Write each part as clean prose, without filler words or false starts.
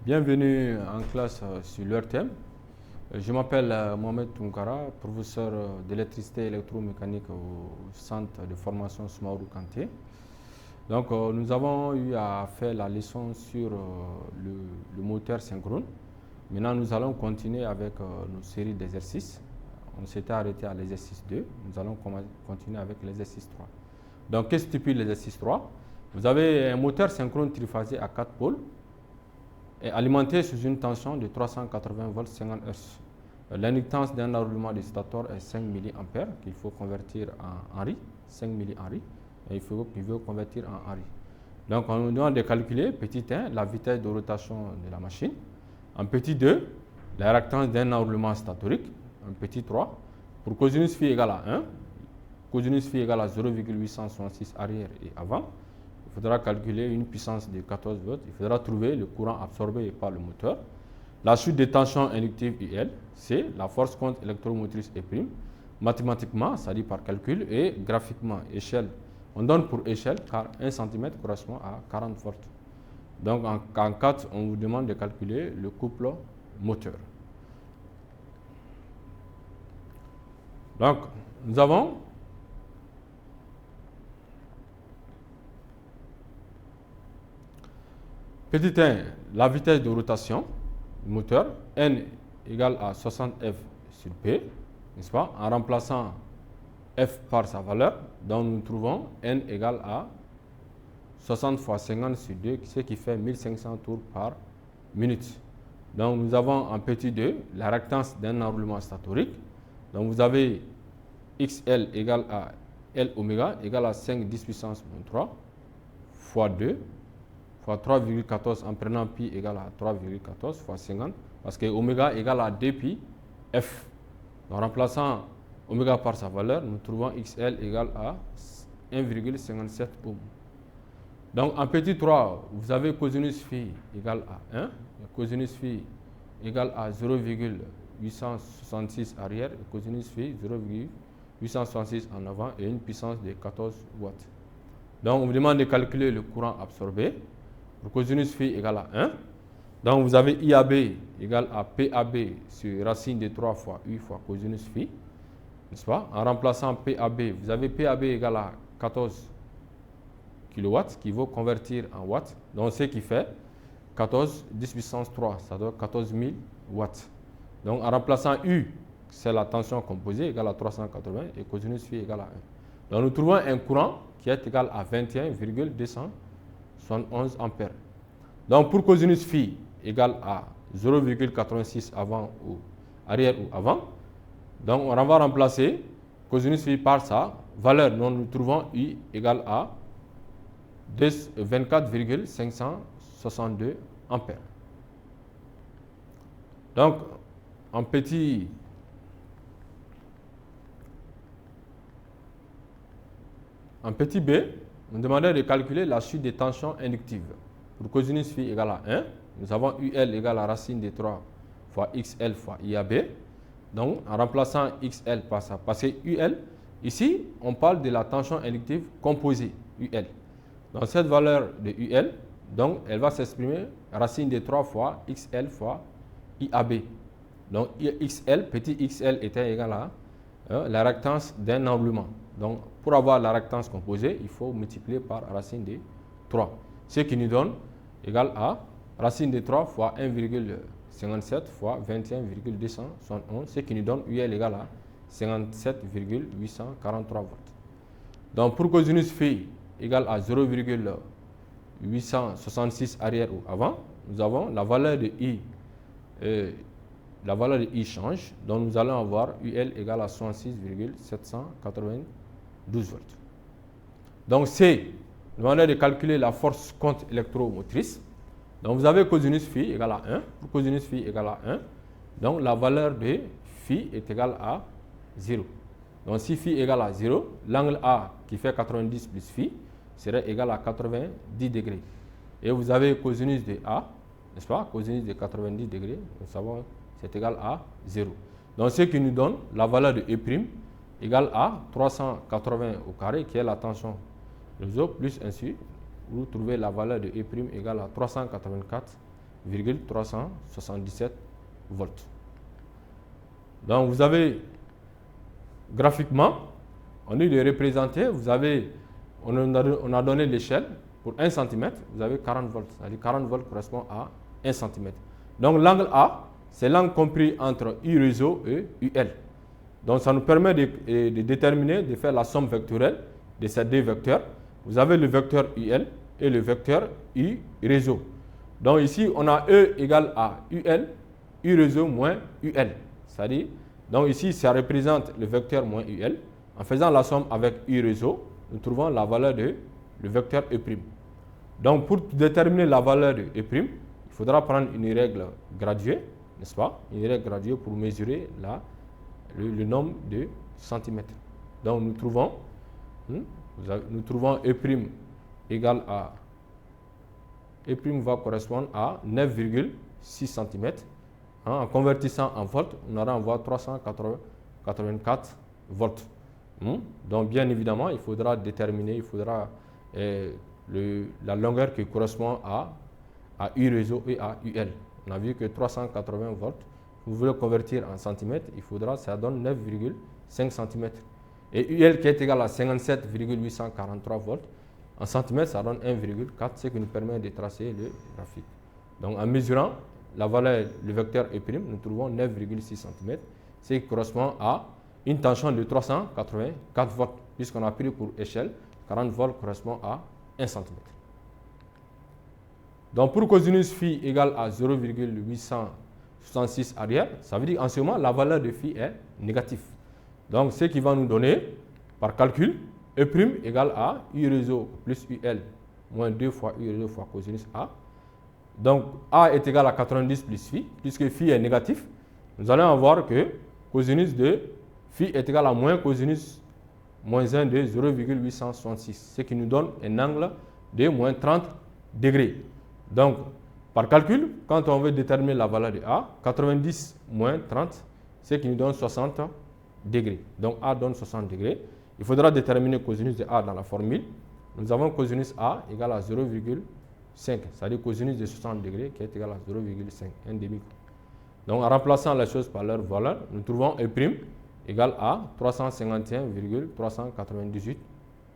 Bienvenue en classe sur leur thème. Je m'appelle Mohamed Tounkara, professeur d'électricité et électromécanique au centre de formation Soumaoro Kanté. Donc nous avons eu à faire la leçon sur le moteur synchrone. Maintenant nous allons continuer avec nos séries d'exercices. On s'était arrêté à l'exercice 2, nous allons continuer avec l'exercice 3. Donc qu'est-ce que stipule l'exercice 3? Vous avez un moteur synchrone triphasé à 4 pôles est alimenté sous une tension de 380 volts 50 Hz. L'inductance d'un enroulement de stator est 5 mA qu'il faut convertir en Henri, 5 mH, et il faut convertir en Henri. Donc on nous demande de calculer, petit 1, la vitesse de rotation de la machine, en petit 2, la réactance d'un enroulement statorique, en petit 3, pour cosinus phi égale à 1, cosinus phi égale à 0,866 arrière et avant. Il faudra calculer une puissance de 14 volts. Il faudra trouver le courant absorbé par le moteur. La chute de tension inductive IL, c'est la force contre électromotrice E'. Mathématiquement, ça dit par calcul, et graphiquement, échelle. On donne pour échelle car 1 cm correspond à 40 volts. Donc en 4, on vous demande de calculer le couple moteur. Donc nous avons petit 1, la vitesse de rotation du moteur, N égale à 60 F sur P, n'est-ce pas? En remplaçant F par sa valeur, donc nous trouvons N égale à 60 fois 50 sur 2, ce qui fait 1500 tours par minute. Donc nous avons en petit 2 la réactance d'un enroulement statorique. Donc vous avez XL égale à L oméga égale à 5 10 puissance moins 3 fois 2 fois 3,14 en prenant pi égale à 3,14 fois 50 parce que oméga égale à 2 pi f. En remplaçant oméga par sa valeur, nous trouvons XL égale à 1,57 ohm. Donc en petit 3, vous avez cosinus phi égale à 1, cosinus phi égale à 0,866 arrière et cosinus phi 0,866 en avant et une puissance de 14 watts. Donc on vous demande de calculer le courant absorbé. Le cosinus phi égale à 1. Donc vous avez IAB égale à PAB sur racine de 3 fois U fois cosinus phi. N'est-ce pas? En remplaçant PAB, vous avez PAB égale à 14 kW qui vaut convertir en watts. Donc ce qui fait 14 10 puissance 3, ça donne 14 000 watts. Donc en remplaçant U, c'est la tension composée égale à 380 et cosinus phi égale à 1. Donc nous trouvons un courant qui est égal à 21,271 ampères. Donc pour cosinus phi égale à 0,86 avant ou arrière ou avant, donc on va remplacer cosinus phi par sa valeur. Donc nous trouvons I égale à 24,562 ampères. Donc en petit B, on demandait de calculer la chute des tensions inductives. Pour cosinus phi égale à 1, nous avons UL égale à racine de 3 fois XL fois IAB. Donc, en remplaçant XL par ça, parce que UL, ici, on parle de la tension inductive composée, UL. Donc, cette valeur de UL, donc, elle va s'exprimer racine de 3 fois XL fois IAB. Donc, XL, petit XL était égal à la réactance d'un enroulement. Donc, pour avoir la réactance composée, il faut multiplier par racine de 3. Ce qui nous donne égal à racine de 3 fois 1,57 fois 21,271, ce qui nous donne UL égal à 57,843 volts. Donc, pour cosinus phi égal à 0,866 arrière ou avant, nous avons la valeur de I. La valeur de I change, donc nous allons avoir UL égale à 66,792 volts. Donc C, nous allons de calculer la force contre électromotrice. Donc vous avez cosinus phi égale à 1. Pour cosinus phi égale à 1, donc la valeur de phi est égale à 0. Donc si phi égale à 0, l'angle A qui fait 90 plus phi serait égal à 90 degrés. Et vous avez cosinus de A, n'est-ce pas? Cosinus de 90 degrés, nous savons c'est égal à 0. Donc ce qui nous donne la valeur de E' égale à 380 au carré, qui est la tension réseau, plus ainsi, vous trouvez la valeur de E' égale à 384,5 9,377 volts. Donc vous avez graphiquement, on est de représenter, on a donné l'échelle pour 1 cm, vous avez 40 volts. C'est-à-dire 40 volts correspond à 1 cm. Donc l'angle A, c'est l'angle compris entre U réseau et UL. Donc ça nous permet de déterminer, de faire la somme vectorielle de ces deux vecteurs. Vous avez le vecteur UL et le vecteur U réseau. Donc ici, on a E égale à UL, U réseau moins UL. C'est-à-dire, donc ici, ça représente le vecteur moins UL. En faisant la somme avec U réseau, nous trouvons la valeur de le vecteur E'. Donc pour déterminer la valeur de E', il faudra prendre une règle graduée, n'est-ce pas? Une règle graduée pour mesurer le nombre de centimètres. Donc nous trouvons E' égale à E' va correspondre à 9,6 cm. En convertissant en volts, on aura en voie 384 volts. Donc bien évidemment, il faudra déterminer, la longueur qui correspond à U réseau et à UL. On a vu que 380 volts, vous voulez convertir en centimètres, ça donne 9,5 cm. Et UL qui est égal à 57,843 volts, en centimètres, ça donne 1,4, ce qui nous permet de tracer le graphique. Donc en mesurant la valeur, le vecteur E', nous trouvons 9,6 cm, ce qui correspond à une tension de 384 volts, puisqu'on a pris pour échelle, 40 volts correspond à 1 cm. Donc pour cosinus phi égale à 0,866 arrière, ça veut dire en ce moment, la valeur de phi est négative. Donc ce qui va nous donner, par calcul, E' égale à U réseau plus UL moins 2 fois U réseau fois cosinus A. Donc A est égal à 90 plus phi, puisque phi est négatif. Nous allons avoir que cosinus de phi est égal à moins cosinus moins 1 de 0,866, ce qui nous donne un angle de moins 30 degrés. Donc, par calcul, quand on veut déterminer la valeur de A, 90 moins 30, ce qui nous donne 60 degrés. Donc A donne 60 degrés. Il faudra déterminer cosinus de A dans la formule. Nous avons cosinus A égale à 0,5, c'est-à-dire cosinus de 60 degrés qui est égal à 0,5, un demi. Donc en remplaçant les choses par leur valeur, nous trouvons E' égale à 351,398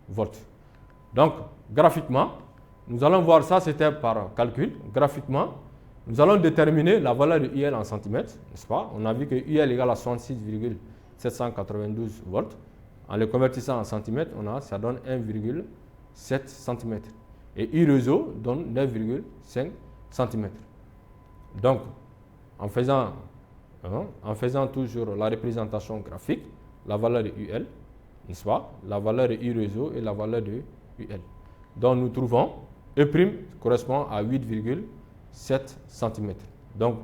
volts. Donc graphiquement, nous allons voir ça, c'était par calcul. Graphiquement, nous allons déterminer la valeur de UL en centimètres, n'est-ce pas? On a vu que UL égale à 66,792 volts. En le convertissant en centimètres, ça donne 1,7 cm. Et U réseau donne 9,5 cm. Donc, en faisant toujours la représentation graphique, la valeur de UL, n'est-ce pas? La valeur de U réseau et la valeur de UL. Donc, nous trouvons E' correspond à 8,7 cm. Donc,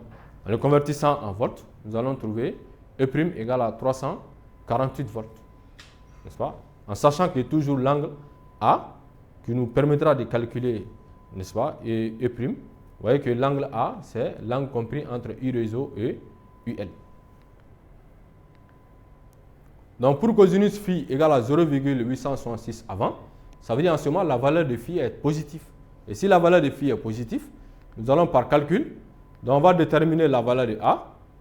en le convertissant en volts, nous allons trouver E' égale à 348 volts. N'est-ce pas? En sachant que toujours l'angle A qui nous permettra de calculer, n'est-ce pas, et E'. Vous voyez que l'angle A, c'est l'angle compris entre U réseau et UL. Donc pour cosinus phi égale à 0,866 avant, ça veut dire en ce moment la valeur de phi est positive. Et si la valeur de phi est positive, nous allons par calcul, donc on va déterminer la valeur de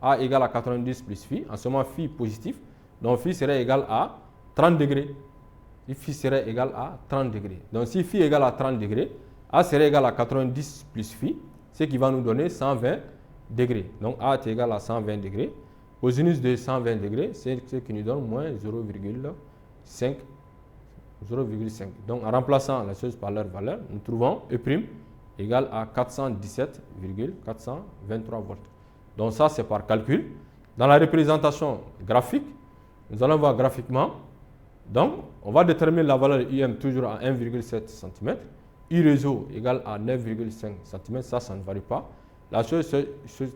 A égale à 90 plus phi, en ce moment phi positif, donc phi serait égal à 30 degrés. Phi serait égal à 30 degrés. Donc si phi égale à 30 degrés, A serait égal à 90 plus phi, ce qui va nous donner 120 degrés. Donc A est égal à 120 degrés. Cosinus de 120 degrés, c'est ce qui nous donne moins 0,5. Donc en remplaçant les choses par leur valeur, nous trouvons E' égale à 417,423 volts. Donc ça c'est par calcul. Dans la représentation graphique, nous allons voir graphiquement. Donc, on va déterminer la valeur de IM toujours à 1,7 cm. I réseau égale à 9,5 cm. Ça ne varie pas. La chose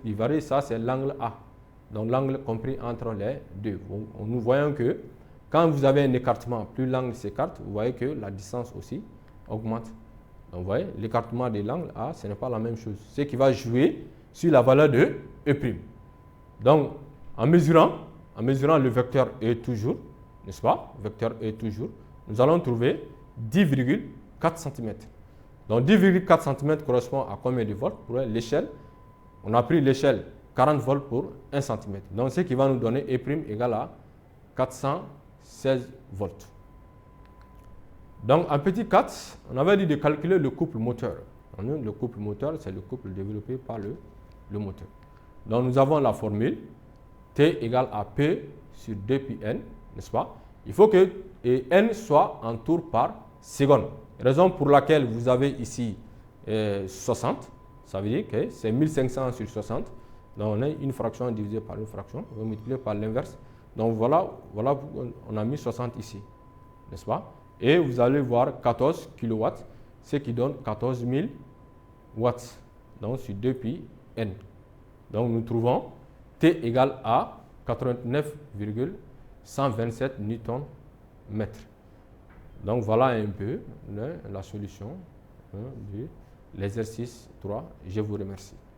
qui varie, ça, c'est l'angle A. Donc, l'angle compris entre les deux. Nous voyons que quand vous avez un écartement, plus l'angle s'écarte, vous voyez que la distance aussi augmente. Donc, vous voyez, l'écartement de l'angle A, ce n'est pas la même chose. Ce qui va jouer sur la valeur de E'. Donc, en mesurant le vecteur E toujours, n'est-ce pas? Vecteur E toujours, nous allons trouver 10,4 cm. Donc 10,4 cm correspond à combien de volts? Pour l'échelle On a pris l'échelle 40 volts pour 1 cm. Donc, ce qui va nous donner E' égale à 416 volts. Donc, en petit 4, on avait dit de calculer le couple moteur. Le couple moteur, c'est le couple développé par le moteur. Donc, nous avons la formule T égale à P sur 2πn, n'est-ce pas? Il faut que n soit en tours par seconde. Raison pour laquelle vous avez ici 60. Ça veut dire que c'est 1500 sur 60. Donc, on a une fraction divisée par une fraction. On va multiplier par l'inverse. Donc, voilà, on a mis 60 ici, n'est-ce pas? Et vous allez voir 14 kW, ce qui donne 14 000 watts. Donc, sur 2πn. Donc, nous trouvons T égale à 89,127 Nm. Donc, voilà un peu la solution de l'exercice 3. Je vous remercie.